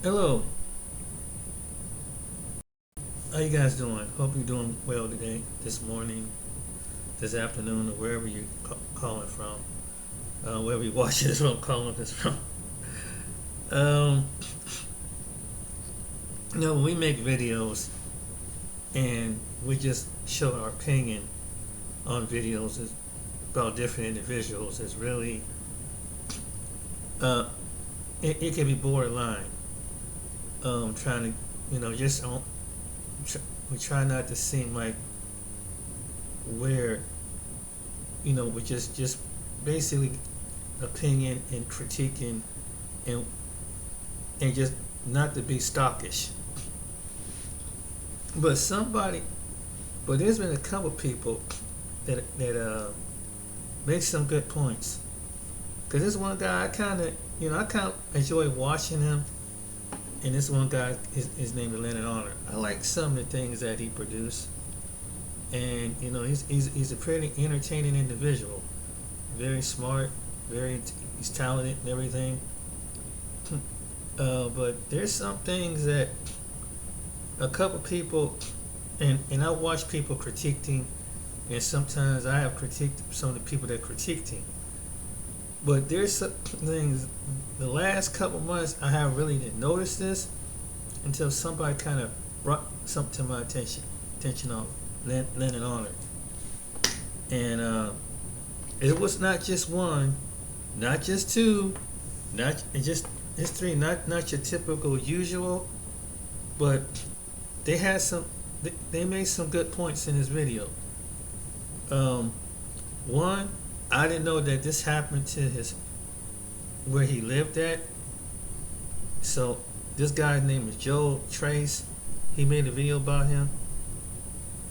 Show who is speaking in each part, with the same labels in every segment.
Speaker 1: Hello, how you guys doing? Hope you're doing well today, this morning, this afternoon, or wherever you're calling from, wherever you're watching this from, calling this from. Um, when we make videos and we just show our opinion on videos about different individuals, it's really, uh, it can be borderline. Trying to, just we try not to seem like we're with just basically opinion and critiquing and just not to be stockish. But somebody, but there's been a couple people that make some good points. Cause this one guy, I kind of enjoy watching him. And this one guy, his name is Lenon Honor. I like some of the things that he produced, and he's a pretty entertaining individual. Very smart, he's talented and everything. But there's some things that a couple people, and I watch people critiquing, and sometimes I have critiqued some of the people that critiqued him. But there's some things. The last couple months, I haven't really noticed this until somebody kind of brought something to my attention on Lenon Honor, and it was not just one, not just two, not just it's three, not your typical usual, but they had some. They made some good points in this video. One, I didn't know that this happened to his where he lived at. So this guy's name is Joe Trace. He made a video about him.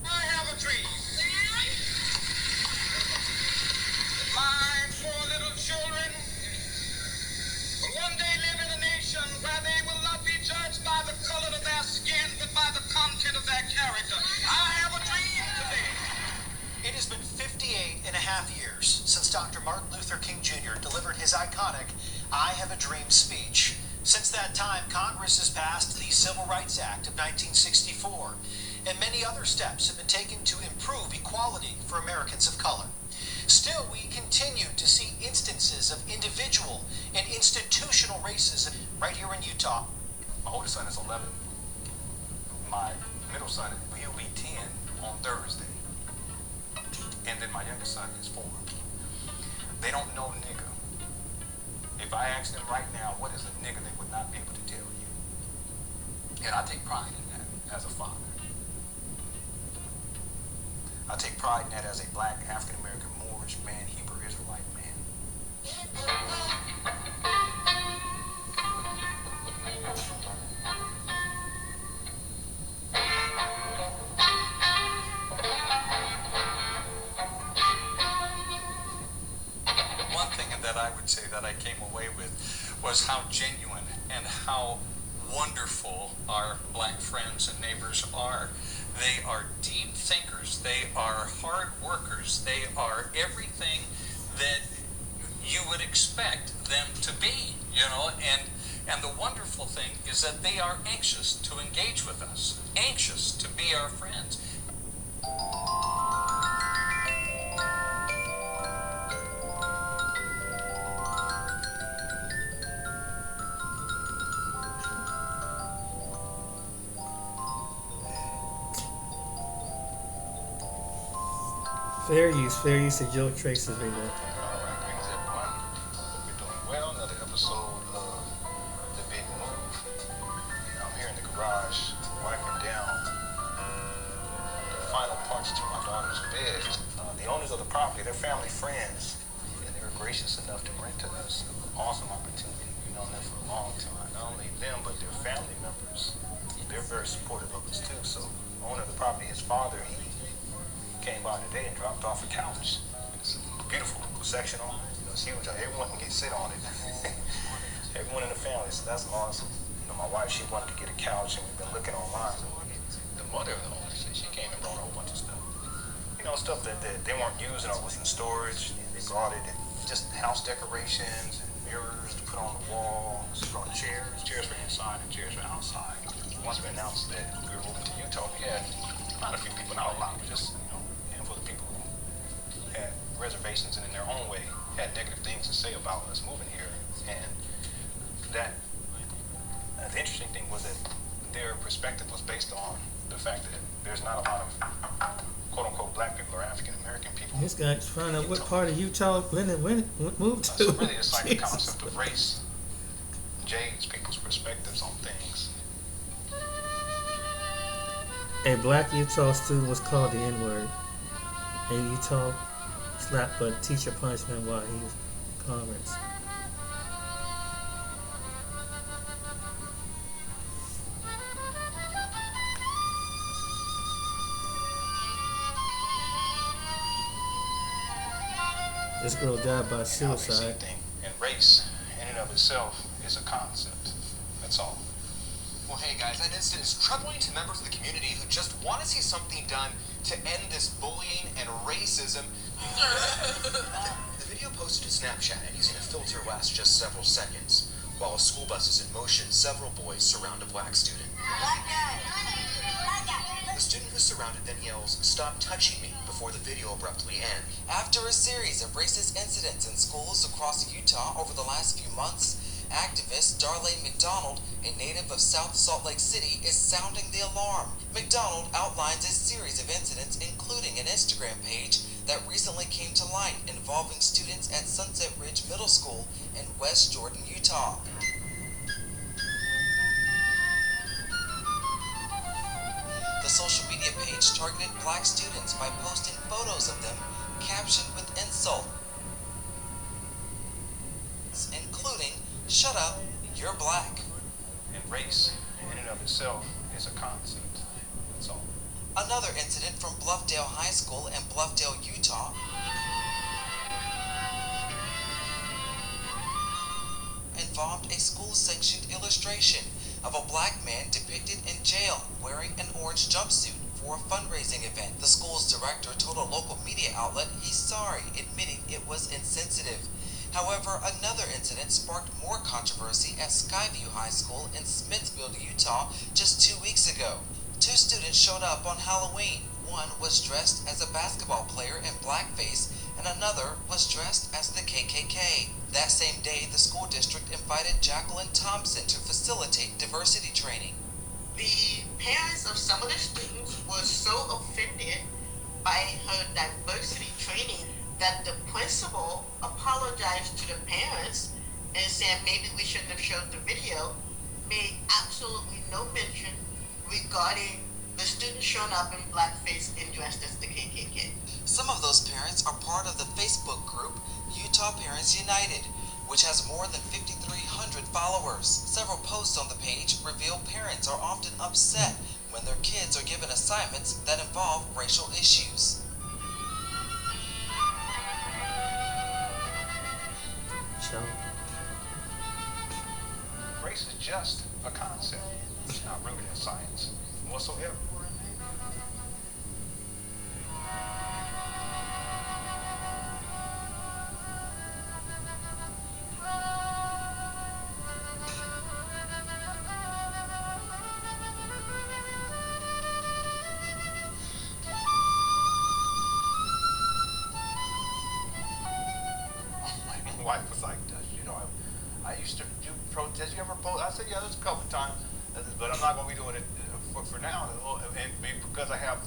Speaker 2: I have a dream. My four little children will one day live in a nation where they will not be judged by the color of their skin, but by the content of their character. I have a dream today.
Speaker 3: It has been 58 and a half years since Dr. Martin Luther King Jr. delivered his iconic I Have a Dream speech. Since that time, Congress has passed the Civil Rights Act of 1964, and many other steps have been taken to improve equality for Americans of color. Still, we continue to see instances of individual and institutional racism right here in Utah.
Speaker 4: My oldest son is 11. My middle son, he'll be 10 on Thursday. And then my youngest son is 4. They don't know nigga. If I ask them right now, what is a nigga, they would not be able to tell you. And I take pride in that as a father. I take pride in that as a black, African-American, Moorish man, Hebrew Israelite man. One thing that I would say that I came away with was how genuine and how wonderful our black friends and neighbors are. They are deep thinkers. They are hard workers. They are everything that you would expect them to be, and the wonderful thing is that they are anxious to engage with us, anxious to be our friends.
Speaker 1: Fair use of Joe Trace's video.
Speaker 4: All right, greetings everyone. Hope you're doing well. Another episode of The Big Move. I'm here in the garage wiping down the final parts to my daughter's bed. The owners of the property, they're family friends, and they were gracious enough to rent to us. Awesome opportunity. We've known them for a long time. Not only them, but their family members. They're very supportive of us too. So the owner of the property, his father, he came by today and dropped off a couch. It's beautiful, sectional. It's huge. Everyone can sit on it. Everyone in the family, so that's awesome. My wife, she wanted to get a couch, and we've been looking online. The mother of the owner, she came and brought a whole bunch of stuff. Stuff that they weren't using or was in storage. They brought it, and just house decorations and mirrors to put on the wall. She brought chairs for inside and chairs moving here, and that the interesting thing was that their perspective was based on the fact that there's not a lot of quote-unquote black people or African-American people.
Speaker 1: This guy's finding out what part of Utah Lenon moved to.
Speaker 4: So really it's like the concept of race jades people's perspectives on things.
Speaker 1: A black Utah student was called the N-word. A Utah slapped a teacher punishment while he was in Congress. This girl died by suicide.
Speaker 4: And race in and of itself is a concept. That's all.
Speaker 5: Well, hey guys, that incident is troubling to members of the community who just want to see something done to end this bullying and racism. The video posted to Snapchat and using a filter lasts just several seconds. While a school bus is in motion, several boys surround a black student. The student who surrounded then yells, "Stop touching me," before the video abruptly ends.
Speaker 6: After a series of racist incidents in schools across Utah over the last few months, activist Darlene McDonald, a native of South Salt Lake City, is sounding the alarm. McDonald outlines a series of incidents, including an Instagram page that recently came to light involving students at Sunset Ridge Middle School in West Jordan, Utah. The social media page targeted black students by posting photos of them captioned with insults, including, "Shut up, you're black."
Speaker 4: And race in and of itself is a concept. That's all.
Speaker 6: Another incident from Bluffdale High School in Bluffdale, Utah, involved a school-sanctioned illustration of a black man depicted in jail wearing an orange jumpsuit for a fundraising event. The school's director told a local media outlet he's sorry, admitting it was insensitive. However, another incident sparked more controversy at Skyview High School in Smithfield, Utah, just 2 weeks ago. Two students showed up on Halloween. One was dressed as a basketball player in blackface, and another was dressed as the KKK. That same day, the school district invited Jacqueline Thompson to facilitate diversity training.
Speaker 7: The parents of some of the students were so offended by her diversity training that the principal apologized to the parents and said maybe we shouldn't have showed the video, made absolutely no mention regarding the students showing up in blackface and dressed as the KKK.
Speaker 6: Some of those parents are part of the Facebook group Utah Parents United, which has more than 5,300 followers. Several posts on the page reveal parents are often upset when their kids are given assignments that involve racial issues.
Speaker 4: Race is just a concept. It's not rooted in science whatsoever. My wife was like, I used to do protests. You ever post? I said, yeah, there's a couple of times, but I'm not going to be doing it for now. And because I have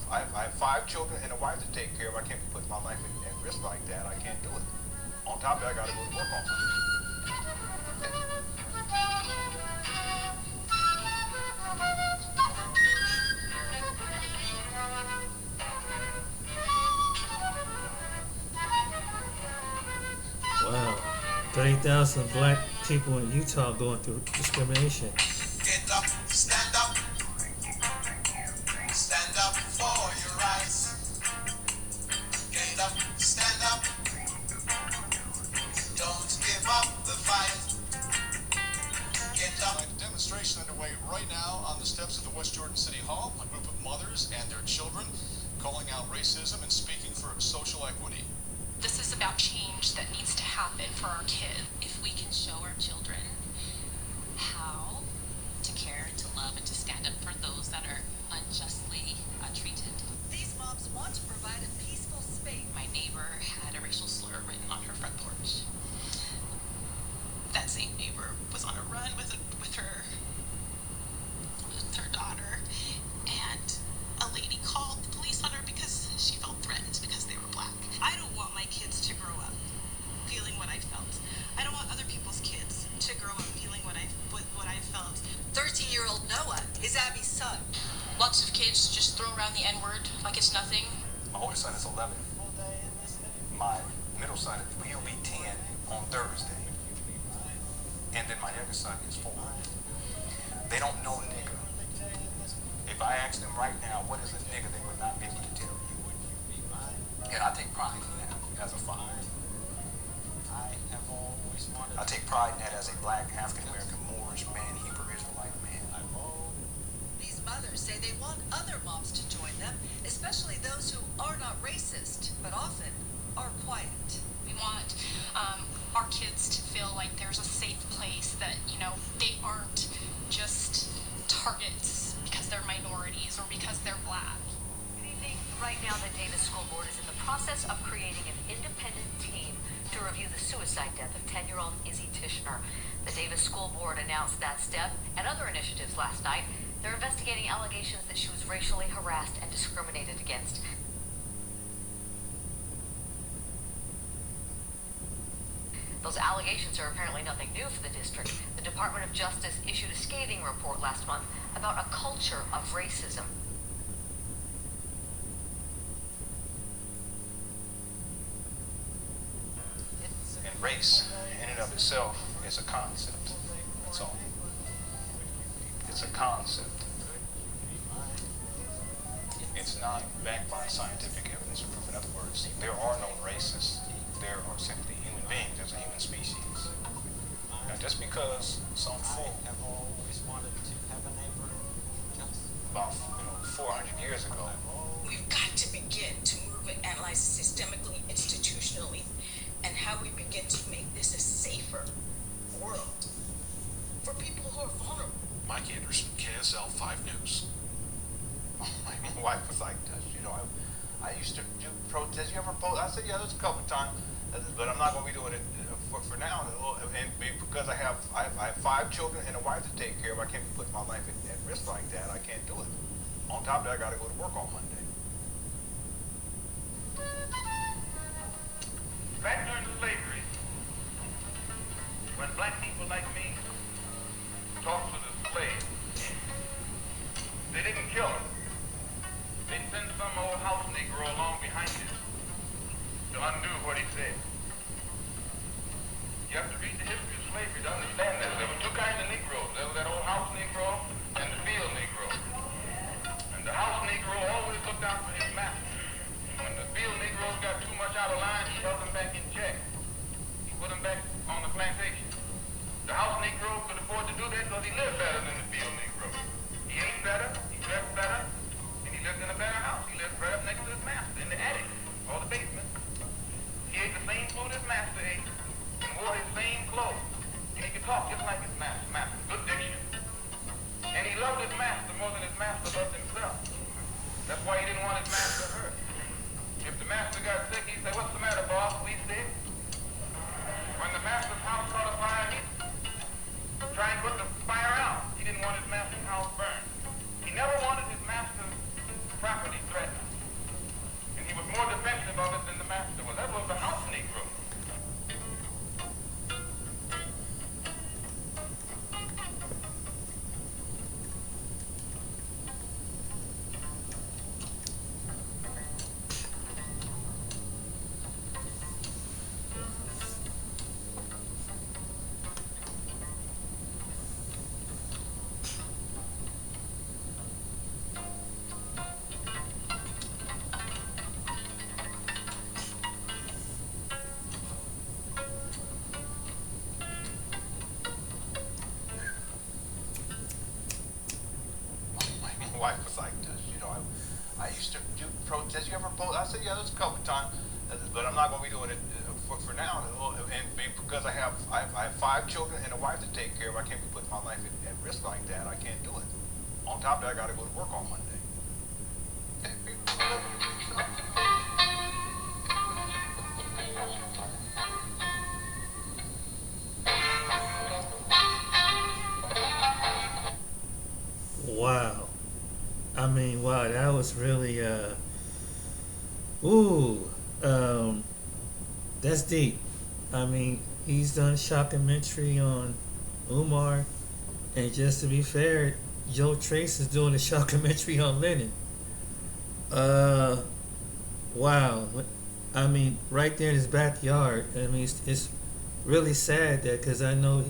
Speaker 4: 5 children and a wife to take care of, I can't put my life at risk like that. I can't do it. On top of that, I got to go to work on
Speaker 1: Wow. 30,000 black people in Utah going through discrimination.
Speaker 2: Get up, stand up. Stand up for your rights. Get up, stand up. Don't give up the fight. Get up.
Speaker 8: A demonstration underway right now on the steps of the West Jordan City Hall. A group of mothers and their children calling out racism and speaking for social equity.
Speaker 9: This is about change that needs to happen for our kids. If we can show our children how to care and to love and to stand up for those that are unjustly treated.
Speaker 10: These moms want to provide a peaceful.
Speaker 9: 'Cause my neighbor had a racial slur written on her front porch. that same neighbor was on a run with her daughter, and a lady called the police on her because she felt threatened because they were black.
Speaker 10: I don't want my kids to grow up feeling what I felt. I don't want other people's kids to grow up feeling what I felt. 13-year-old Noah is Abby's son.
Speaker 9: Lots of kids just throw around the N-word like it's nothing.
Speaker 4: My oldest son is 11. My middle son, he'll be 10 on Thursday. And then my youngest son is 4. They don't know nigger. If I ask them right now, what is a nigger, they would not be able to tell you. And I take pride in that as a father. I take pride in that as a black, African-American, Moorish man, Hebrew Israelite man.
Speaker 10: These mothers say they want other moms to join them, especially those who are not racist, but often are quiet.
Speaker 9: We want our kids to feel like there's a safe place, that, they aren't just targets because they're minorities or because they're black.
Speaker 11: Right now, the Davis School Board is in the process of creating an independent team to review the suicide death of 10-year-old Izzy Tishner. The Davis School Board announced that step and other initiatives last night. They're investigating allegations that she was racially harassed and discriminated against. Those allegations are apparently nothing new for the district. The Department of Justice issued a scathing report last month about a culture of racism.
Speaker 4: And race, in and of itself, is a concept. That's all. It's a concept. It's not backed by scientific evidence or proof. In other words, there are no racists. There are simply human beings. There's a human species. Now, just because some folk about 400 years ago,
Speaker 12: we've got to begin to move and analyze systemically, institutionally, and how we begin to make this a safer world for people who are vulnerable.
Speaker 8: Mike Anderson, KSL 5 News.
Speaker 4: my wife was like, I used to do protests. You ever post? I said, yeah, there's a couple times, but I'm not going to be doing it for now. And because I have 5 children and a wife to take care of, I can't be putting my life at risk like that. I can't do it. On top of that, I got to go to work on Monday.
Speaker 2: Back during slavery, when black people like me talked to the slaves, they didn't kill him. They'd send some old house Negro along behind him to undo what he said. You have to read the history of slavery to understand that. There were 2 kinds of Negroes. There was that old house Negro and the field Negro. And the house Negro always looked out for his master. When the field Negroes got too much out of line, he held them back in check. He put them back on the plantation. The house Negro could afford to do that because he lived better than the field Negro. He ate better, he dressed better, and he lived in a better house. He lived right up next to his master in the attic or the basement. He ate the same food his master ate and wore his same clothes. And he could talk just like his master. Good diction. And he loved his master more than his master loved himself. That's why he didn't want his master hurt. If the master got sick, he'd say, "What's the matter, boss? We sick?" When the master's house caught a fire, he'd try and put the fire out. He didn't want his master's house burned. He never wanted his master's property threatened. And he was more defensive of it than the master was. That was the house Negro.
Speaker 4: My wife was like, I used to do protests. You ever post? I said, yeah, there's a couple times, but I'm not going to be doing it for now. And because I have 5 children and a wife to take care of, I can't be putting my life at risk like that. I can't do it. On top of that, I got to go to work on Monday.
Speaker 1: mean, wow, that was really ooh, um, that's deep. I mean, he's done a shockumentary on Umar, and just to be fair, Joe Trace is doing a shockumentary on Lenon. Uh, wow. I mean, right there in his backyard. I mean, it's really sad that because I know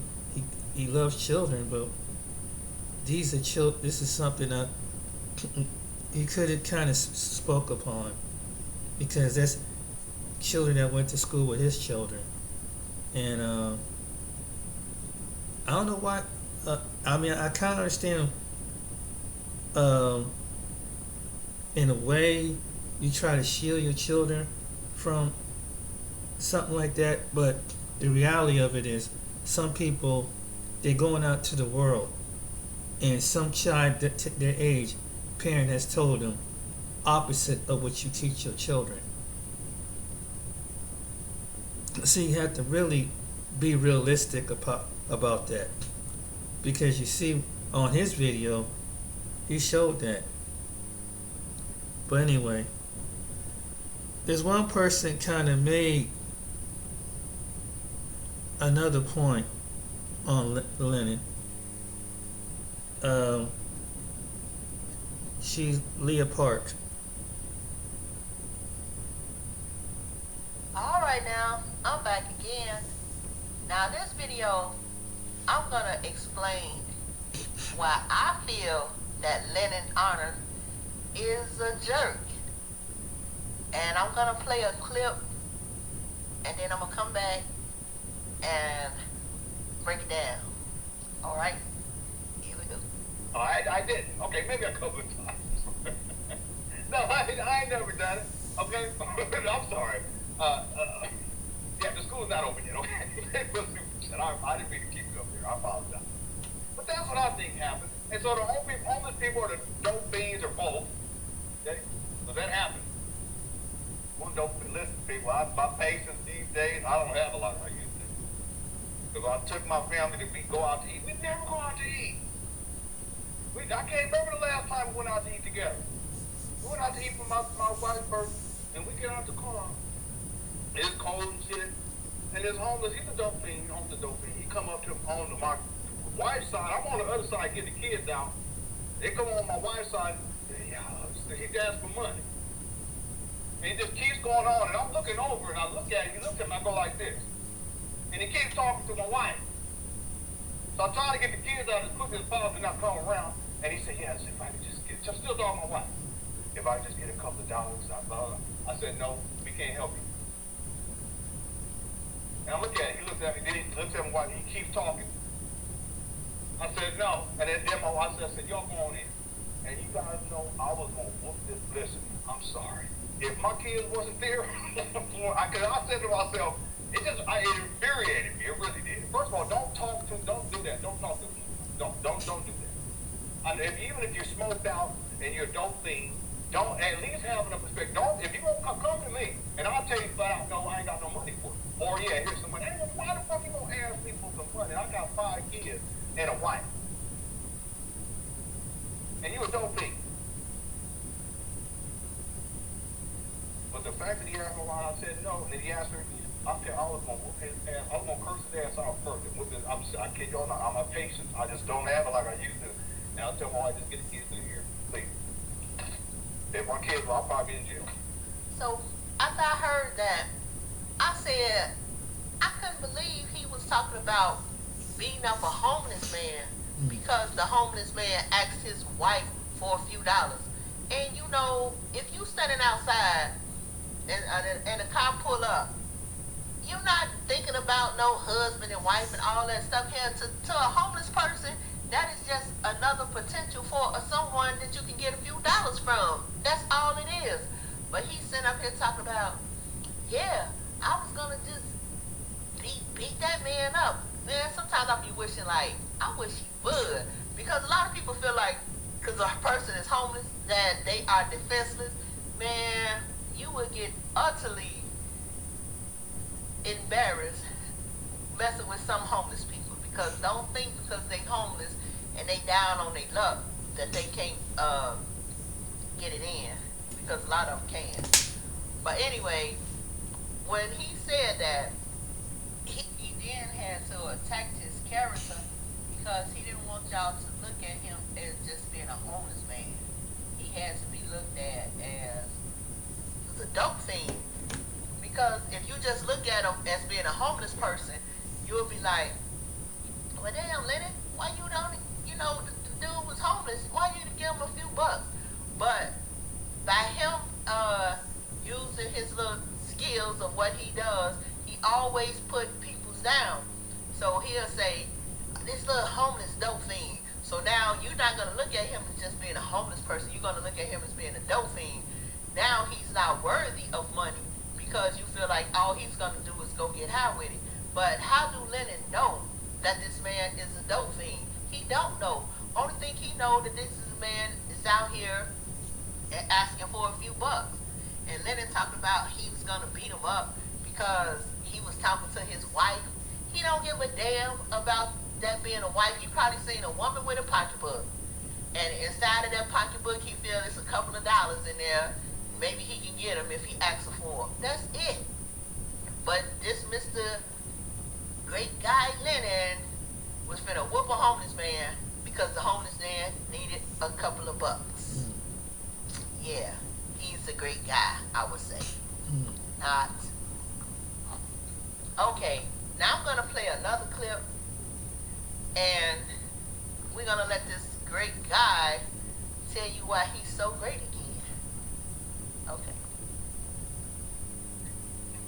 Speaker 1: he loves children, but these are children. This is something that he could have kind of spoke upon because that's children that went to school with his children, and I don't know why. I mean, I kind of understand. Um, in a way, you try to shield your children from something like that, but the reality of it is, some people they're going out to the world, and some child that their age parent has told them opposite of what you teach your children. So you have to really be realistic about that, because you see on his video he showed that. But anyway, there's one person kind of made another point on Lenon. She's Leah Park.
Speaker 7: Alright now, I'm back again. Now this video, I'm gonna explain why I feel that Lenon Honor is a jerk. And I'm gonna play a clip, and then I'm gonna come back and break it down. Alright? Here we go.
Speaker 13: Oh, I did. Okay, maybe a couple of times. No, I ain't never done it. Okay? I'm sorry. Yeah, the school's not open yet, okay? I didn't mean to keep you up here. I apologize. But that's what I think happened. And so the homeless people are the dope fiends or both. Okay? So that happened. One dope, listen, people, my patience these days, I don't have a lot like I used to. Because I took my family to go out to eat. We never go out to eat. I can't remember the last time we went out to eat together. We went out to eat for my wife's birthday, and we get out the car. It's cold and shit. And this homeless, he's a dope fiend, the dope fiend. He come up to on my wife's side. I'm on the other side getting the kids out. They come on my wife's side. He's asking for money. And it just keeps going on. And I'm looking over, and I look at him. He looks at me, I go like this. And he keeps talking to my wife. So I'm trying to get the kids out as quickly as possible and not come around. And he said, yes, if I could just get, I'm still talking to my wife. If I could just get a couple of dollars, I said, no, we can't help you. And I look at him, he looks at me, then he looks at my wife, he keeps talking. I said, no. And then my wife said, y'all go on in. And you guys know I was going to whoop this. Listen, I'm sorry. If my kids wasn't there, because I said to myself, it infuriated me. It really did. First of all, don't do that. Don't talk to them. Don't do that. And even if you're smoked out and you're a dope fiend, don't at least have enough respect. If you won't come to me, and I'll tell you flat out, no, I ain't got no money for it. Or yeah, here's some money. Hey, why the fuck you gonna ask me for some money? I got 5 kids and a wife. And you a dope fiend. But the fact that he asked me why, I said no, and then he asked her, I was gonna whoop his ass. I was gonna curse his ass out first. I kid y'all not. I'm a patient. I just don't have it like I used to. And I'll tell my wife, just get the kids in here, please. If my kids, I'll probably be in jail. So after I heard that, I said I couldn't believe he was talking about beating up a homeless man because the homeless man asked his wife for a few dollars. And you know, if you standing outside and a car pull up, you're not thinking about no husband and wife and all that stuff here. To a homeless person, that is just another potential for someone that you can get a few dollars from. That's all it is. But he's sitting up here talking about, yeah, I was gonna just beat that man up. Man, sometimes I be wishing, like, I wish he would. Because a lot of people feel like, because a person is homeless, that they are defenseless. Man, you would get utterly embarrassed messing with some homeless people, because don't think because they homeless and they down on their luck that they can't
Speaker 7: get it in, because a lot of them can. But anyway, when he said that, he then had to attack his character because he didn't want y'all to look at him as just being a homeless man. He had to be looked at as a dope fiend. Because if you just look at him as being a homeless person, you'll be like, well, damn, Lenon, why you don't, the dude was homeless. Why you didn't give him a few bucks? But by him using his little skills of what he does, he always put people down. So he'll say, this little homeless dope fiend. So now you're not going to look at him as just being a homeless person. You're going to look at him as being a dope fiend. Now he's not worthy of money because you feel like all he's going to do is go get high with it. But how do Lenon know that this man is a dope fiend? He don't know. Only thing he know that this is a man is out here asking for a few bucks. And Lenon talked about he was going to beat him up because he was talking to his wife. He don't give a damn about that being a wife. He probably seen a woman with a pocketbook. And inside of that pocketbook, he feels there's a couple of dollars in there. Maybe he can get them if he asks for them. That's it. But this Mr. Great Guy Lenon was finna whoop a homeless man because the homeless man needed a couple of bucks. Yeah, he's a great guy, I would say. Not. Okay, now I'm gonna play another clip, and we're gonna let this great guy tell you why he's so great again. Okay.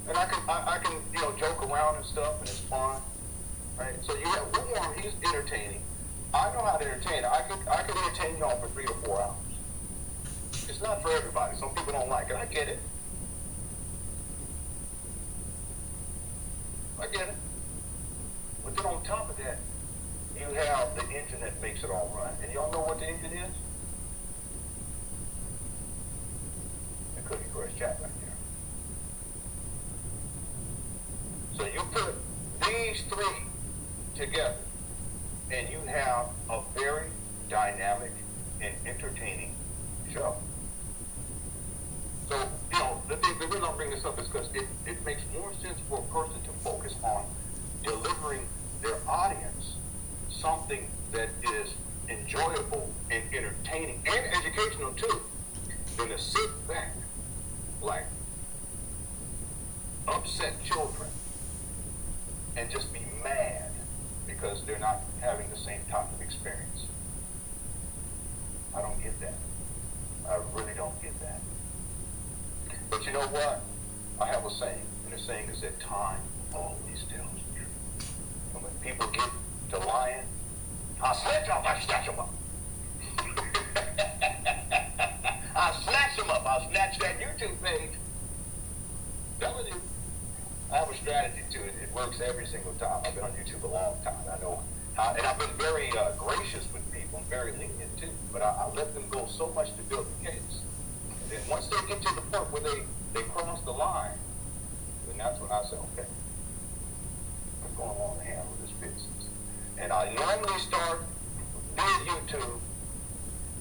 Speaker 13: And I can joke around and stuff, and it's fun, right? So you have Umar, he's entertaining. I know how to entertain. I can entertain y'all for 3 or 4 hours. It's not for everybody. Some people don't like it. I get it. I get it. But then on top of that, you have the internet makes it all run. And y'all know what the internet is? The Cookie Crush chat right there. So you put these 3 together, and you have a very dynamic and entertaining show. So, the reason I'm bringing this up is because it makes more sense for a person to focus on delivering their audience something that is enjoyable and entertaining and educational too, than to sit back like upset children and just be mad because they're not having the same type of experience. I don't get that. I really don't get that. But you know what? I have a saying, and the saying is that time always tells the truth. And when people get to lying, I'll snatch them up, I'll snatch them up. I'll snatch them up, I'll snatch that YouTube page. Telling you. I have a strategy to it. It works every single time. I've been on YouTube a long time. I know how, and I've been very gracious with people and very lenient too. But I let them go so much to build the case. And then once they get to the point where they cross the line, then that's when I say, okay, what's going on to handle this business? And I normally start with YouTube,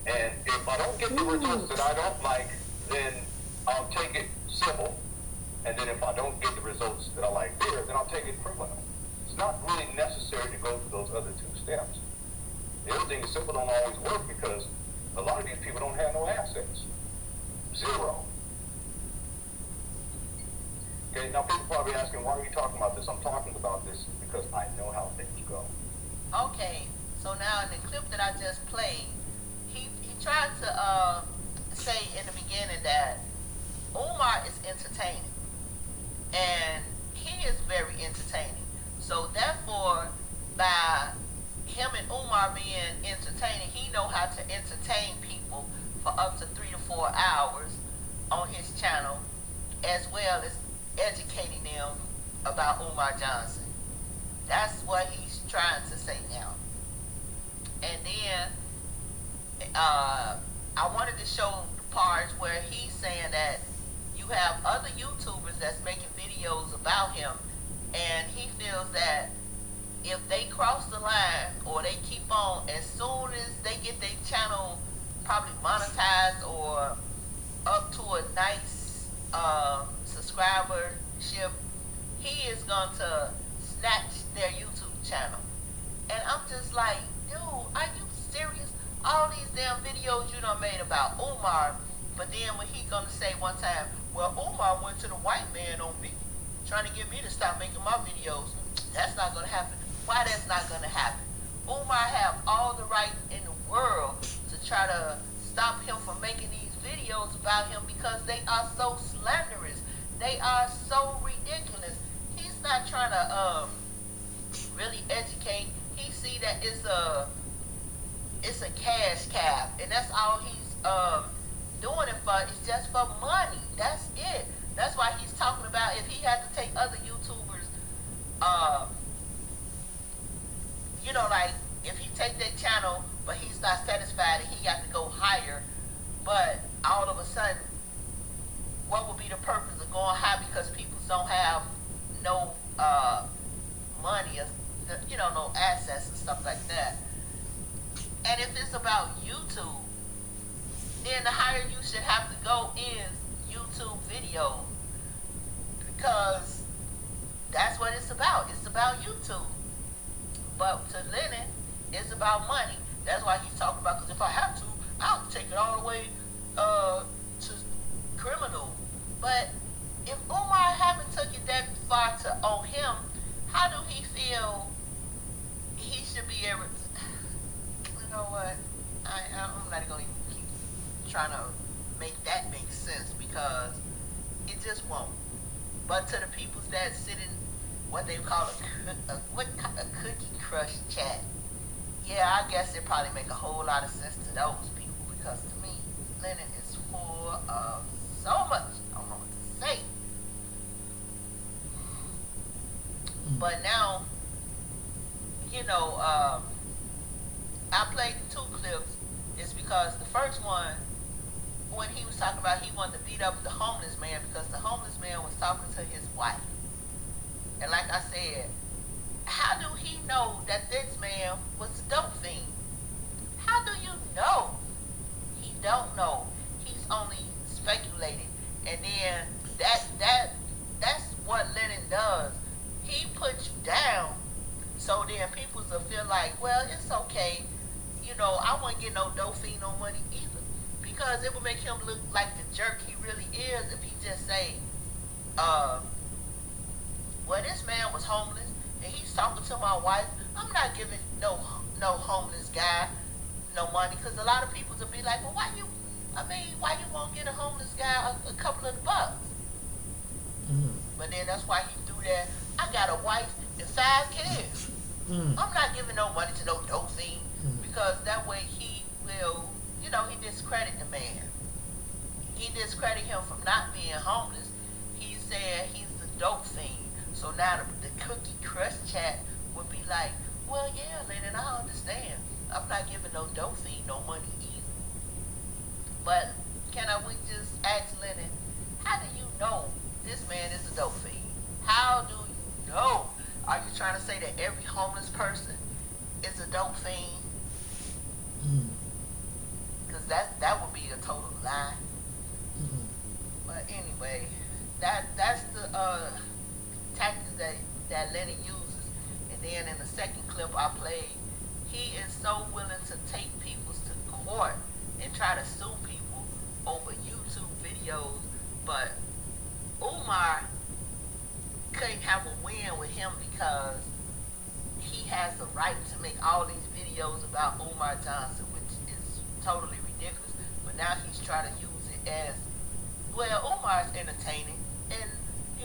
Speaker 13: and if I don't get the results that I don't like, then I'll take it civil. And then if I don't get the results that I like there, then I'll take it criminal. It's not really necessary to go through those other 2 steps. The other thing is civil don't always work because a lot of these people don't have no assets. 0. Okay, now people probably asking, why are you talking about this? I'm talking about this because I know how things go.
Speaker 7: Okay, so now in the clip that I just played, he tried to say in the beginning that Umar is entertaining. And he is very entertaining. So therefore, by him and Umar being entertaining, he know how to entertain people for up to 3 to 4 hours on his channel, as well as educating them about Umar Johnson. That's what he's trying to say now. And then I wanted to show the parts where he's saying that you have other YouTubers that's making videos about him, and he feels that if they cross the line or they keep on, as soon as they get their channel
Speaker 14: probably monetized or up to a nice subscribership, he is going to snatch their YouTube channel. And I'm just like, dude, are you serious? All these damn videos you done made about Umar, but then when he gonna say one time, well, Umar went to the white man on me, trying to get me to stop making my videos. That's not gonna happen. Why that's not gonna happen? Umar have all the right in the world to try to stop him from making these videos about him because they are so slanderous. They are so ridiculous. He's not trying to really educate. He see that it's a cash cab, and that's all he's doing it for. It's just for money. That's it. That's why he's talking about if he had to take other YouTubers, like if he take their channel, but he's not satisfied and he got to go higher, but all of a sudden, what would be the purpose of going high because people don't have no money or no assets and stuff like that. And if it's about YouTube, then the higher you should have to go is YouTube videos, because that's what it's about. It's about YouTube. But to Lenon, it's about money. That's why he's talking about, because if I have to, I'll take it all the way to criminal. But if Umar haven't took it that far to owe him, how do he feel he should be able to, you know what, I'm not going to keep trying to make that make sense, because it just won't. But to the people that sit in what they call a cookie crush chat, yeah, I guess it probably make a whole lot of sense to those people, because to me, Lenon is full of so much. I don't know what to say. But now, I played the two clips is because the first one, when he was talking about he wanted to beat up the homeless man because the homeless man was talking to his wife. And like I said, how do he know that this man was a dope fiend? How do you know? He don't know. He's only speculating. And then that's what Lenon does. He puts you down, so then people will feel like, well, it's okay. I wouldn't get no dope fiend no money either, because it would make him look like the jerk he really is if he just say, well, this man was homeless and he's talking to my wife. I'm not giving no homeless guy no money, because a lot of people will be like, well, why you won't get a homeless guy a couple of bucks? But then that's why he do that. I got a wife and 5 kids. I'm not giving no money to no dope fiend, because that way he will, he discredit the man. He discredit him from not being homeless. He said he's the dope fiend. So now the cookie crush chat would be like, well, yeah, Lenon, I understand. I'm not giving no dope fiend no money either. But we just ask Lenon, how do you know this man is a dope fiend? How do you know? Are you trying to say that every homeless person is a dope fiend? Because that would be a total lie. But anyway, that's the tactics that Lenon uses. And then in the second clip I played, he is so willing to take people to court and try to sue people over YouTube videos. But Umar couldn't have a win with him because he has the right to make all these videos about Umar Johnson, which is totally ridiculous. But now he's trying to use it as, well, Umar's entertaining, and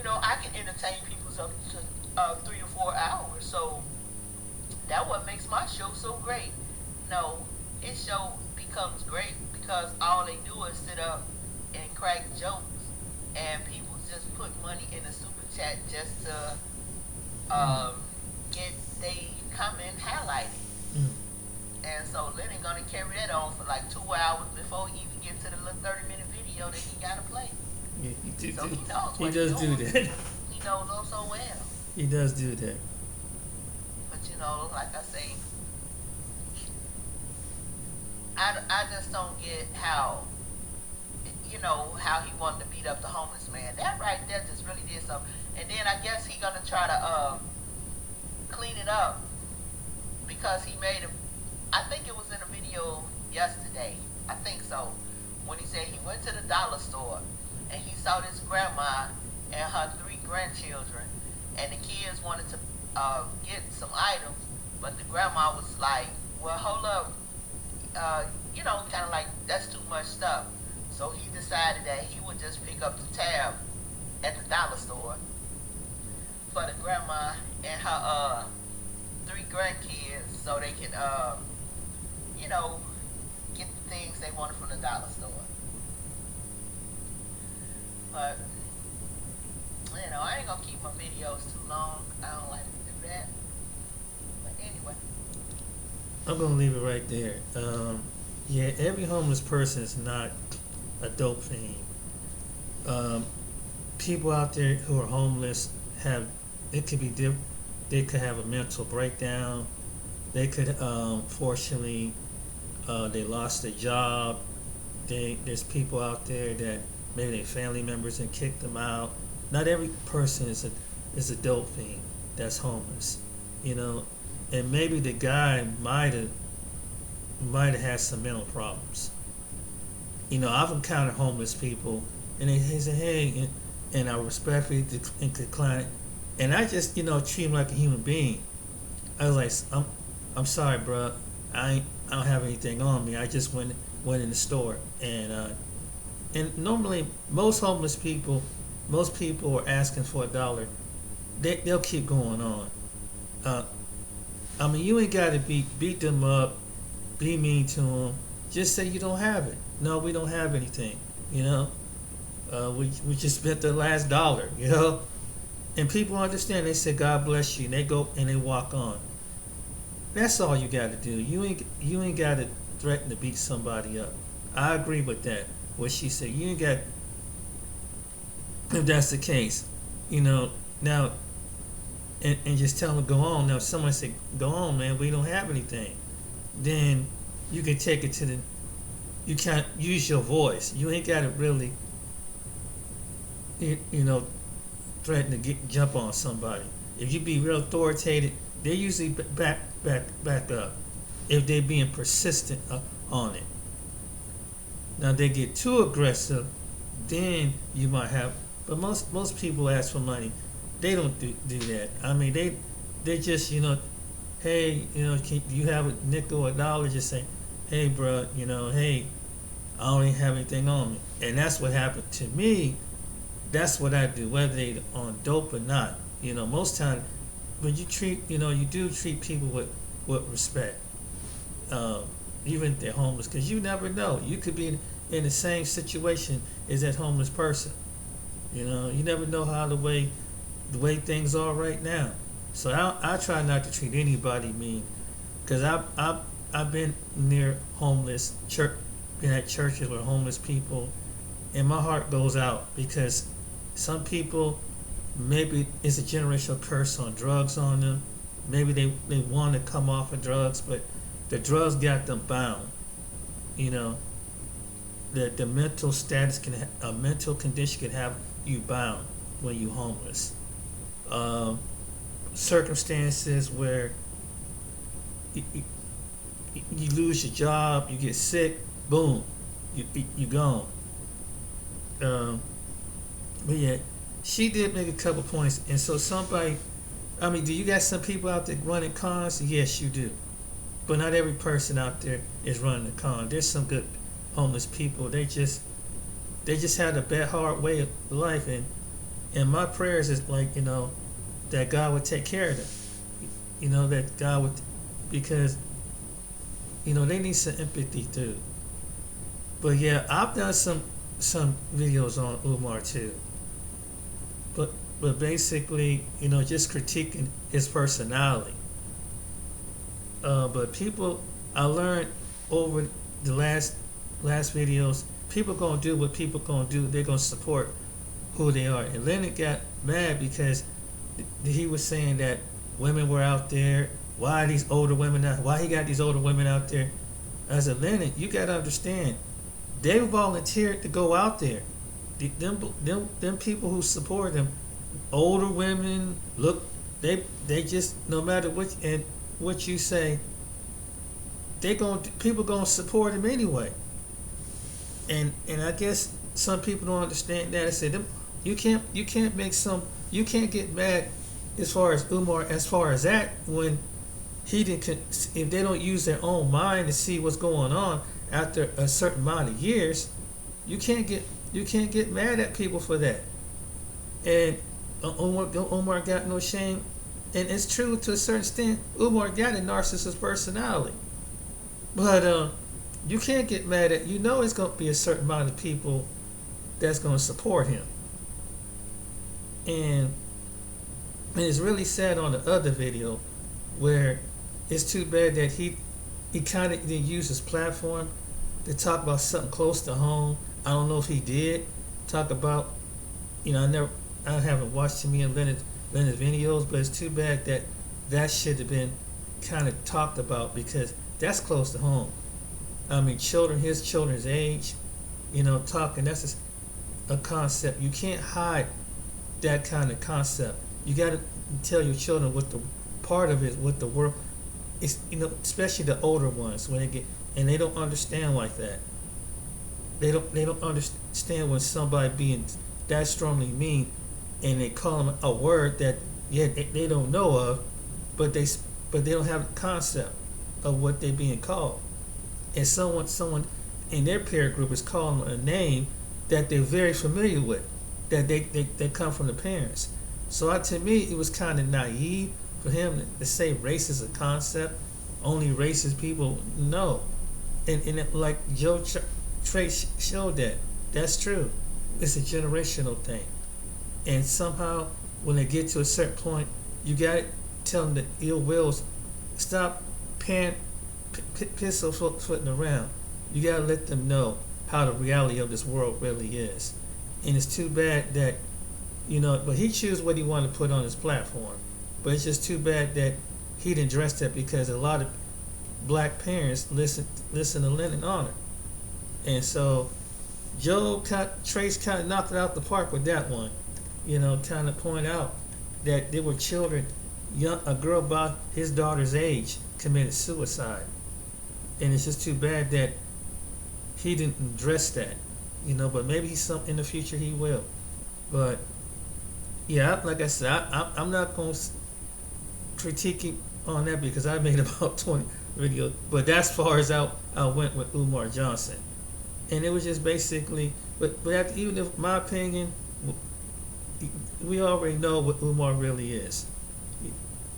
Speaker 14: I can entertain people up to 3 or 4 hours. So that's what makes my show so great. No, his show becomes great because all they do is sit up and crack jokes, and people just put money in the super chat just to get they comment highlighted. And so Lenon gonna carry that on for like 2 hours before he even get to the little 30-minute video that he gotta play.
Speaker 1: Yeah,
Speaker 14: he knows what
Speaker 1: he does do that.
Speaker 14: He knows them so well.
Speaker 1: He does do that.
Speaker 14: But like I say, I just don't get how, how he wanted to beat up the homeless man. That right there just really did something. And then I guess he gonna try to clean it up because he made a, I think it was in a video yesterday, I think so, when he said he went to the dollar store and he saw this grandma and her 3 grandchildren, and the kids wanted to get some items, but the grandma was like, well, hold up, kind of like, that's too much stuff. So he decided that he would just pick up the tab at the dollar store for the grandma and her 3 grandkids so they could, get the things they wanted from the dollar store. But, I ain't gonna keep my videos too long. I don't like to do that. But anyway.
Speaker 1: I'm gonna leave it right there. Yeah, every homeless person is not a dope fiend. People out there who are homeless they could have a mental breakdown. They could, fortunately, they lost their job. There's people out there that maybe their family members and kicked them out. Not every person is a dope fiend that's homeless, and maybe the guy might have had some mental problems. I've encountered homeless people, and they say, "Hey," and I respectfully decline it, and I just treat him like a human being. I was like, I'm sorry, bro. I don't have anything on me. I just went in the store, and normally most people are asking for $1. They'll keep going on. You ain't got to beat them up, be mean to them. Just say you don't have it. No, we don't have anything. We just spent the last $1. And people understand. They say God bless you, and they go and they walk on. That's all you got to do. You ain't got to threaten to beat somebody up. I agree with that. What she said. You ain't got. If that's the case, now, and just tell them to go on. Now, if someone say go on, man, we don't have anything, then you can take it to you can't use your voice. You ain't got to really, threaten to jump on somebody. If you be real authoritative, they usually back up. If they're being persistent on it. Now, they get too aggressive, then you might have. But most people ask for money. They don't do that. They just, hey, can you have a nickel or $1? Just say, hey, bro, hey, I don't even have anything on me. And that's what happened to me. That's what I do, whether they on dope or not. Most times, but you do treat people with respect, even if they're homeless, because you never know. You could be in the same situation as that homeless person. You never know how the way things are right now. So I try not to treat anybody mean, because I've been near homeless been at churches with homeless people, and my heart goes out because some people, maybe it's a generational curse on drugs on them. Maybe they want to come off of drugs, but the drugs got them bound. The mental status a mental condition can have you bound when you're homeless. Circumstances where you lose your job, you get sick, boom, you gone. But yeah, she did make a couple points, and so somebody, do you got some people out there running cons? Yes, you do, but not every person out there is running a con. There's some good homeless people. They just had a bad, hard way of life, and my prayers is like, that God would take care of them. That God would, because they need some empathy too. But yeah, I've done some videos on Umar too. But basically, just critiquing his personality. But people, I learned over the last videos, people gonna do what people gonna do. They're gonna support who they are. And Lenon got mad because he was saying that women were out there. Why these older women out? Why he got these older women out there as a Lenon, you got to understand, they volunteered to go out there. Them people who support them, older women, look, they just, no matter what you say, people gonna support him anyway. And I guess some people don't understand that. I said, you can't get mad as far as Umar, as far as that, when he didn't, if they don't use their own mind to see what's going on after a certain amount of years, you can't get mad at people for that. And Umar got no shame, and it's true to a certain extent. Umar got a narcissist personality, but you can't get mad at. You know, it's going to be a certain amount of people that's going to support him, and it's really sad on the other video where it's too bad that he kind of didn't use his platform to talk about something close to home. I don't know if he did talk about, I haven't watched him in Lenon's videos, but it's too bad that should have been kind of talked about, because that's close to home. I mean, his children's age, talking, that's just a concept. You can't hide that kind of concept. You got to tell your children what the part of it, what the world is, especially the older ones, when they don't understand like that. They don't understand when somebody being that strongly mean, and they call them a word that they don't know of, but they don't have the concept of what they're being called. And someone in their peer group is calling them a name that they're very familiar with, that they come from the parents. So to me, it was kind of naive for him to say race is a concept, only racist people know. And like Joe Trace showed that's true. It's a generational thing. And somehow, when they get to a certain point, you got to tell them the ill wills, stop pistol-footing around. You got to let them know how the reality of this world really is. And it's too bad that, but he chooses what he wanted to put on his platform. But it's just too bad that he didn't address that, because a lot of black parents listen to Lenon Honor. And so Trace kind of knocked it out the park with that one. Kind of point out that there were children, a girl about his daughter's age committed suicide. And it's just too bad that he didn't address that. But maybe in the future he will. But yeah, like I said, I'm not going to critique him on that, because I made about 20 videos. But that's far as I went with Umar Johnson. And it was just basically, but even if my opinion, we already know what Umar really is.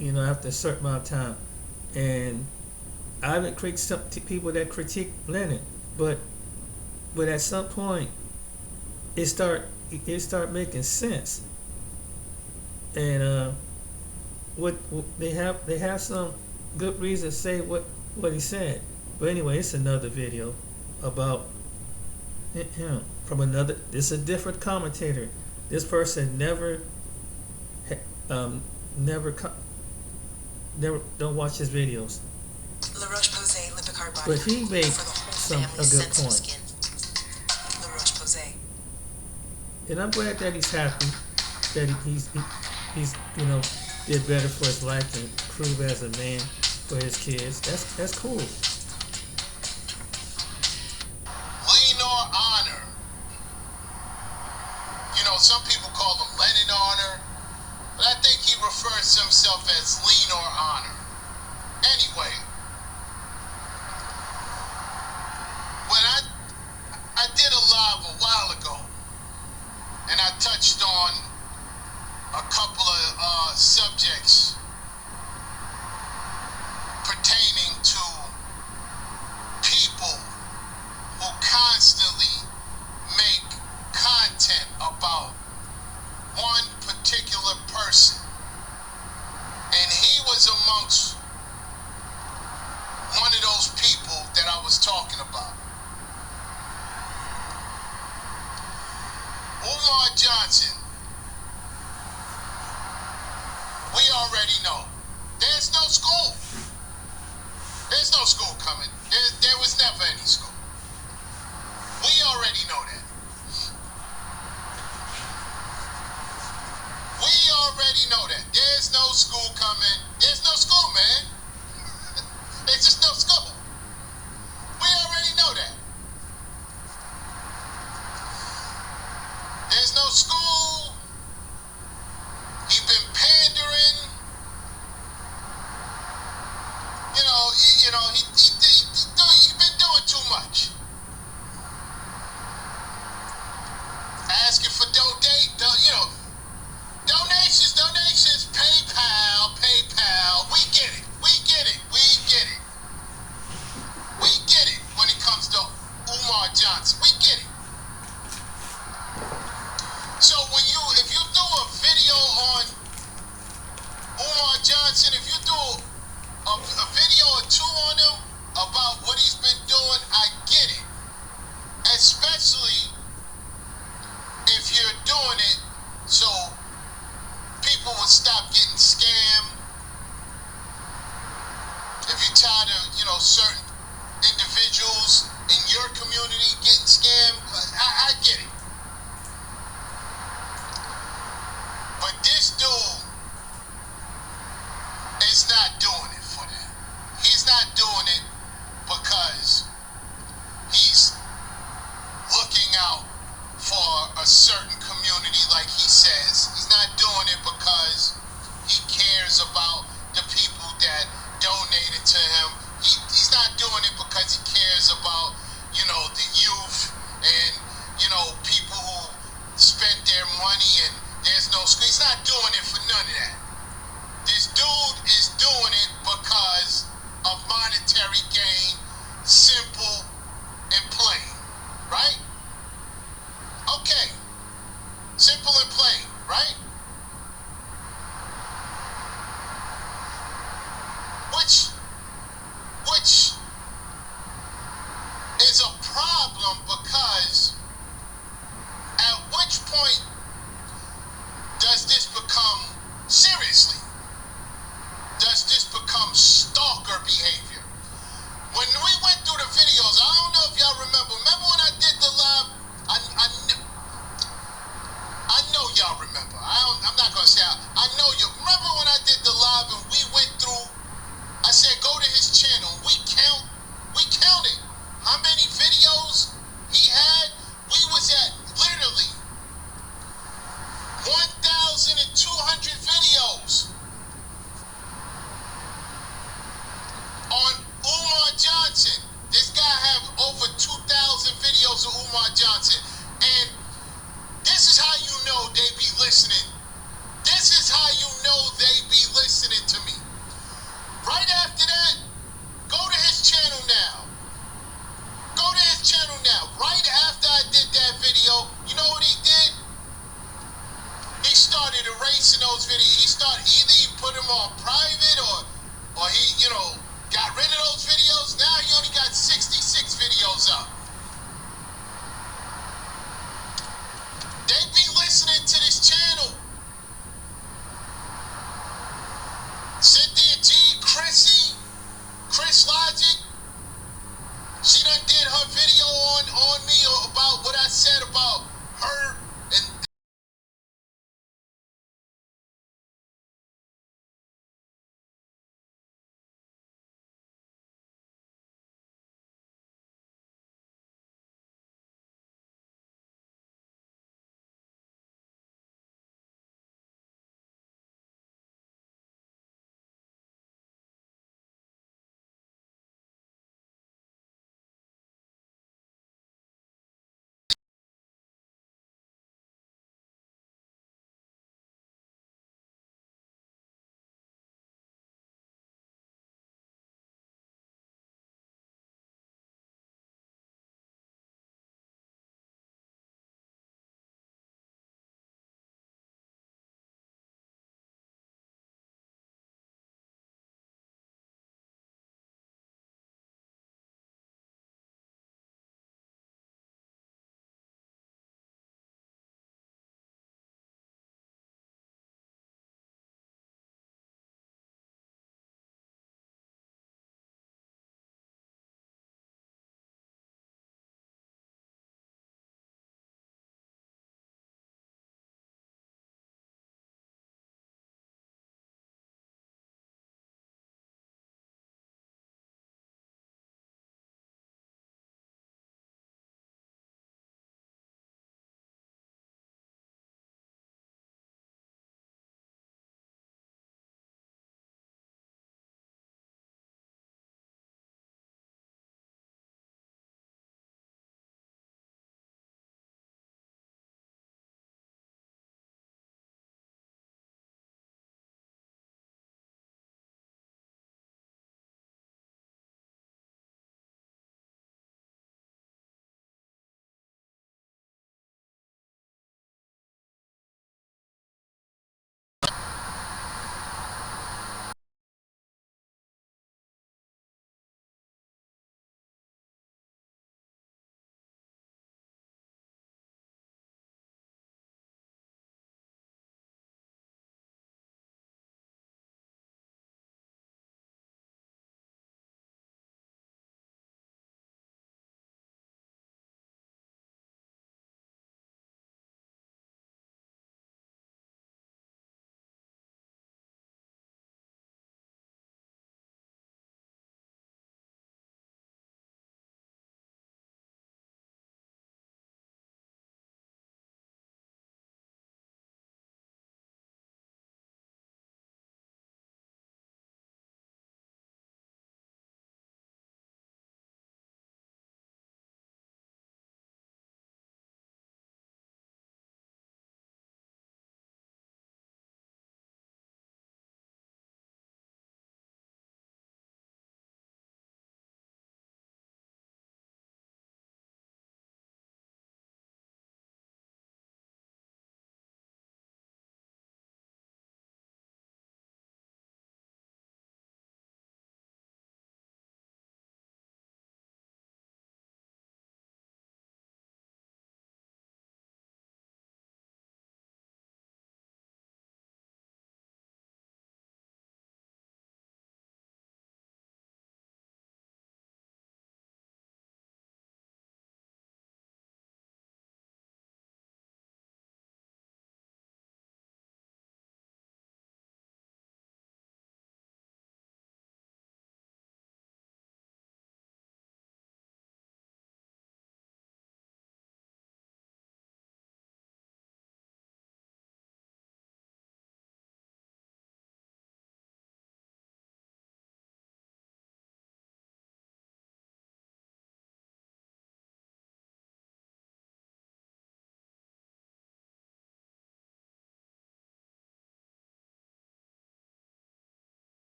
Speaker 1: After a certain amount of time. And I haven't critiqued some people that critique Lenon, but at some point it start making sense. And what they have some good reason to say what he said. But anyway, it's another video about him from another. This is a different commentator. This person never don't watch his videos. But he made a good point. And I'm glad that he's happy that he's did better for his life and prove as a man for his kids. That's cool.
Speaker 2: Lenon Honor. Some people call him Lenon Honor, but I think he refers to himself as Lenon Honor. Anyway, when I did a live a while ago, and I touched on a couple of subjects pertaining to people who constantly make content about one particular person. And he was amongst one of those people that I was talking about. Umar Johnson, we already know there's no school. There's no school coming.
Speaker 15: There was never any school. We already know that. We already know that. There's no school coming. There's no school, man. There's just no school. We already know that. There's no school. He's been pandering. He's been doing too much. Asking for donations, PayPal. We get it. We get it when it comes to Umar Johnson. We get it. So if you do a video on Umar Johnson, if you do a video or two on him about what he's been doing, I get it. Especially if you're doing it so people will stop getting scammed. If you're tired of, certain individuals in your community getting scammed, I get it. But this dude is not doing it for that. He's not doing it because he's looking out for a certain community like he says. He's not doing it because he cares about the people that donated to him. He's not doing it because he cares about, the youth and, people who spent their money and there's no school. He's not doing it for none of that. This dude is doing it because of monetary gain, simple and plain, right? Okay, simple and plain, right? Which is a problem because at which point does this become, seriously, does this become stalker behavior? When we went through the videos, I don't know if y'all remember when I did the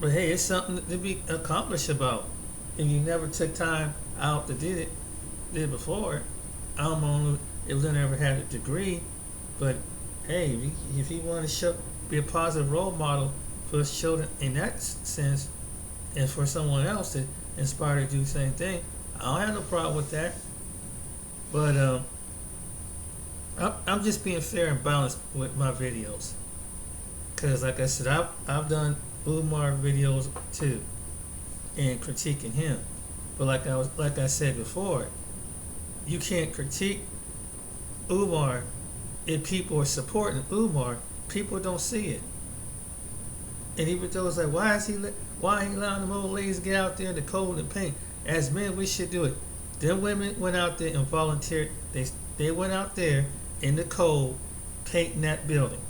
Speaker 1: But hey, it's something to be accomplished about. If you never took time out to did before, I don't know if Leonard ever had a degree, but hey, if he want to be a positive role model for his children in that sense, and for someone else to inspire to do the same thing, I don't have no problem with that. But I'm just being fair and balanced with my videos, because like I said, I've done Umar videos too, and critiquing him. But like I said before, you can't critique Umar if people are supporting Umar. People don't see it, and even though it's like, why ain't allowing them old ladies to get out there in the cold and paint? As men, we should do it. Them women went out there and volunteered. They went out there in the cold, painting that building.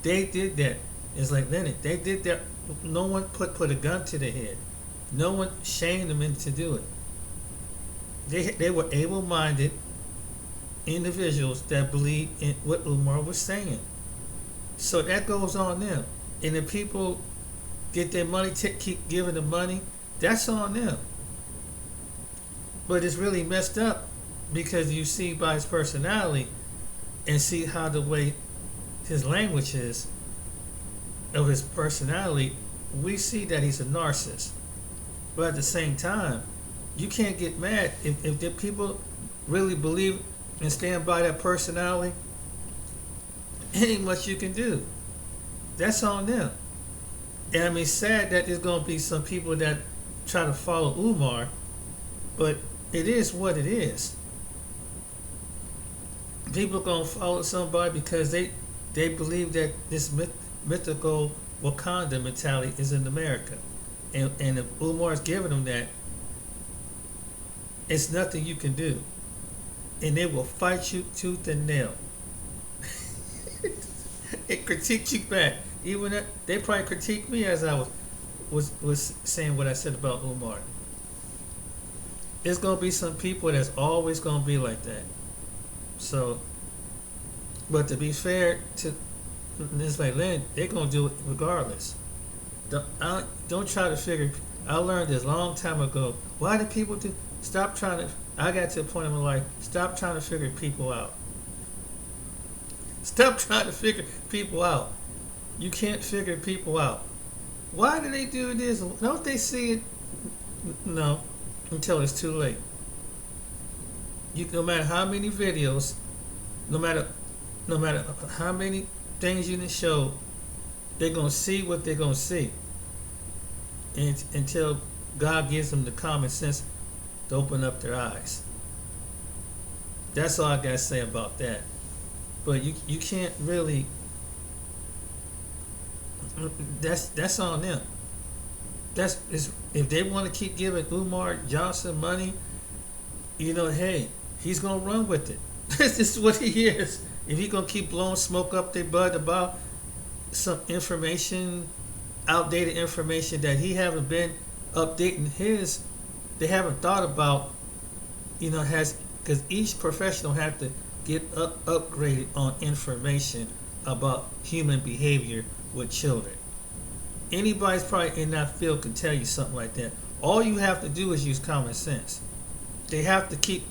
Speaker 1: They did that. It's like Leonard. They did that. No one put a gun to their head. No one shamed them into do it. They were able-minded individuals that believed in what Umar was saying. So that goes on them. And if people get their money, keep giving them money, that's on them. But it's really messed up, because you see by his personality and see how the way his language is of his personality, we see that he's a narcissist. But at the same time, you can't get mad if the people really believe and stand by that personality. Ain't much you can do. That's on them. And I mean, sad that there's going to be some people that try to follow Umar, but it is what it is. People going to follow somebody because they believe that this mythical Wakanda mentality is in America. And if Umar's giving them that, it's nothing you can do. And they will fight you tooth and nail. It critiques you back. Even that, they probably critique me as I was saying what I said about Umar. There's gonna be some people that's always gonna be like that. So, but to be fair to, it's like Lynn, they're gonna do it regardless. Don't try to figure. I learned this a long time ago. Why do people do? Stop trying to. I got to a point in my life. Stop trying to figure people out. Stop trying to figure people out. You can't figure people out. Why do they do this? Don't they see it? No, until it's too late. No matter how many videos, no matter how many things you can show, they're gonna see what they're gonna see. And until God gives them the common sense to open up their eyes. That's all I gotta say about that. But you can't really. That's on them. If they want to keep giving Umar Johnson money, hey, he's gonna run with it. This is what he is. If he's gonna keep blowing smoke up their butt about some information, outdated information that he haven't been updating they haven't thought about, because each professional have to get upgraded on information about human behavior with children. Anybody's probably in that field can tell you something like that. All you have to do is use common sense. They have to keep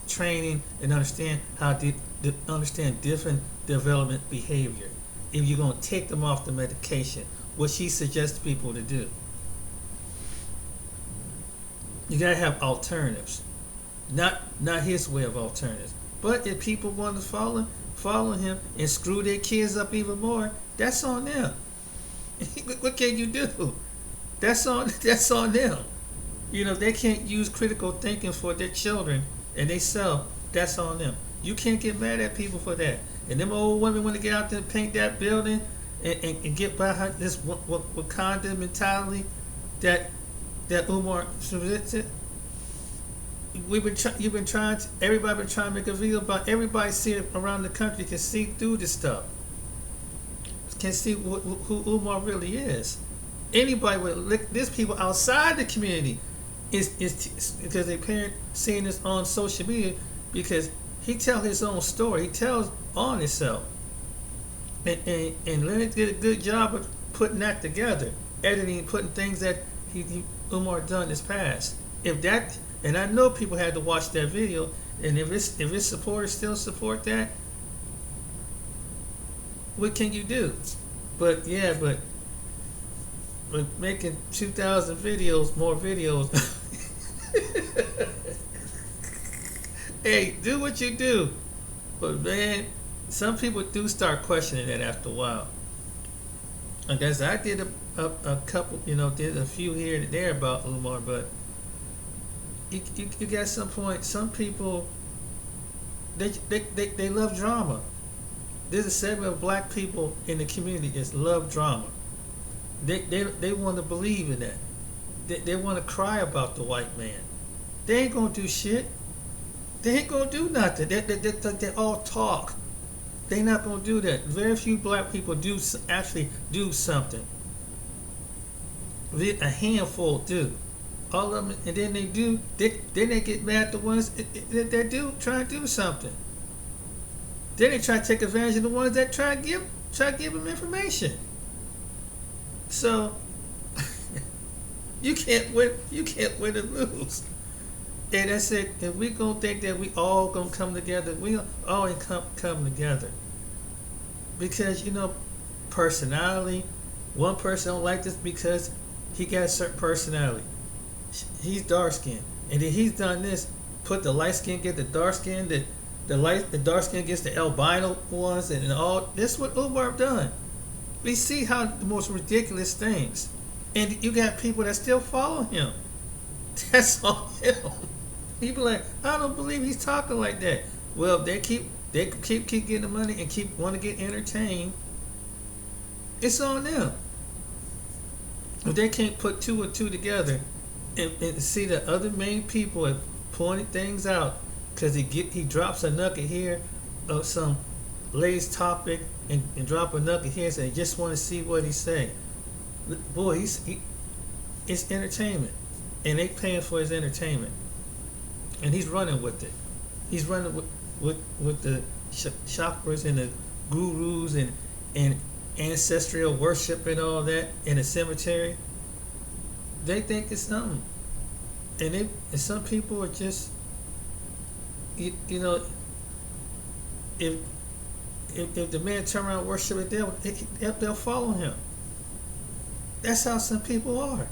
Speaker 1: training and understand how to understand different development behavior. If you're going to take them off the medication, what she suggests people to do. You got to have alternatives. Not his way of alternatives. But if people want to follow him and screw their kids up even more, that's on them. What can you do? That's on them. They can't use critical thinking for their children and they self. That's on them. You can't get mad at people for that. And them old women want to get out there and paint that building and get behind this Wakanda mentality that Umar presented. You've been trying to, everybody been trying to make a video about, everybody see it around the country can see through this stuff. Can see who Umar really is. Anybody with there's people outside the community is because they parent seeing this on social media, because he tells his own story. He tells on himself. And Leonard did a good job of putting that together, editing, putting things that Umar done this past. If that, and I know people had to watch that video, and if its supporters still support that, what can you do? But yeah, but making 2,000 videos, more videos. Hey, do what you do. But man, some people do start questioning that after a while. I guess I did a couple, did a few here and there about Umar, but you got some point. Some people they love drama. There's a segment of black people in the community that love drama. They want to believe in that. They want to cry about the white man. They ain't gonna do shit. They ain't gonna do nothing. They all talk. They not gonna do that. Very few black people actually do something. A handful do. All of them, and then they do. Then they get mad at the ones that do try to do something. Then they try to take advantage of the ones that try to give them information. So you can't win. You can't win and lose. And that's it. If we gonna think that we all gonna come together, we all come together. Because personality. One person don't like this because he got a certain personality. He's dark skinned, and then he's done this. Put the light skin get the dark skin. The dark skin gets the albino ones, and all. This is what Umar done. We see how the most ridiculous things, and you got people that still follow him. That's on him. People like, I don't believe he's talking like that. Well, they keep getting the money and want to get entertained. It's on them. If they can't put two and two together and see that other main people have pointed things out, because he drops a nugget here of some latest topic and drop a nugget here and say, just want to see what he's saying. Boy, it's entertainment, and they paying for his entertainment. And he's running with it. He's running with the chakras and the gurus and ancestral worship and all that in a cemetery. They think it's something, and some people are just, if the man turn around and worship it, they'll follow him. That's how some people are.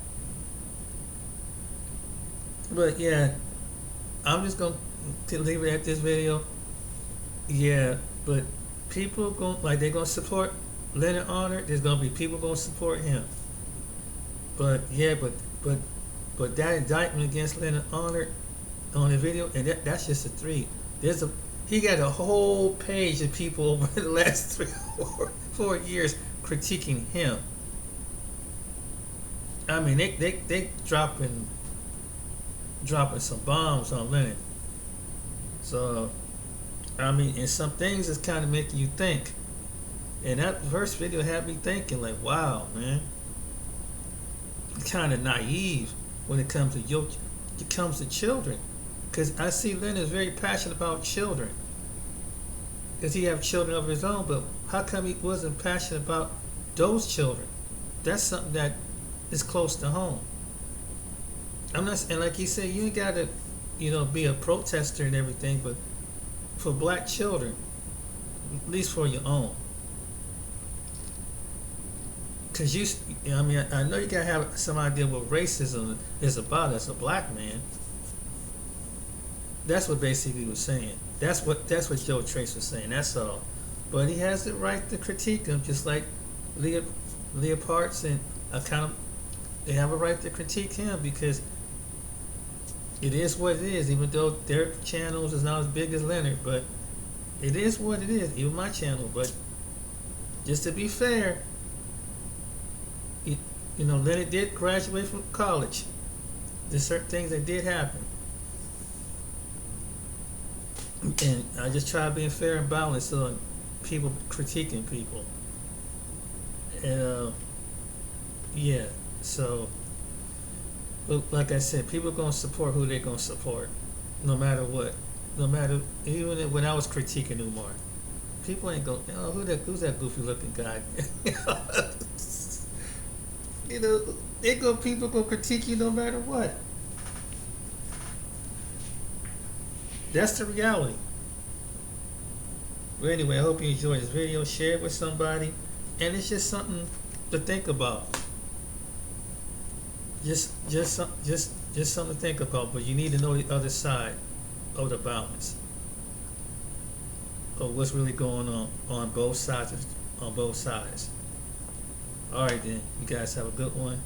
Speaker 1: But yeah, I'm just going to leave it at this video. Yeah, but people they're going to support Lenon Honor. There's going to be people going to support him. But yeah, but that indictment against Lenon Honor on the video, and that's just a 3. He got a whole page of people over the last 3 or 4 years critiquing him. I mean, they dropping some bombs on Lenon. So, I mean, and some things is kind of making you think. And that first video had me thinking, like, wow, man. Kind of naive when it comes to children. Because I see Lenon is very passionate about children. Because he have children of his own, but how come he wasn't passionate about those children? That's something that is close to home. I'm not, and like he said, you ain't gotta, be a protester and everything, but for black children, at least for your own. Cause I know you gotta have some idea what racism is about as a black man. That's what basically he was saying. That's what Joe Trace was saying. That's all. But he has the right to critique him, just like Leah Parts and they have a right to critique him because it is what it is. Even though their channels is not as big as Leonard, but it is what it is. Even my channel, but just to be fair, Leonard did graduate from college. There's certain things that did happen. And I just try being fair and balanced on people critiquing people. And yeah, so like I said, people are gonna support who they're gonna support, no matter what. No matter, even when I was critiquing Umar, people ain't gonna, who's that goofy looking guy? You know, people gonna critique you no matter what. That's the reality. Well, anyway, I hope you enjoyed this video. Share it with somebody, and it's just something to think about. Just something to think about. But you need to know the other side of the balance of what's really going on both sides. On both sides. All right, then. You guys have a good one.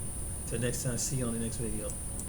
Speaker 1: Till next time. See you on the next video.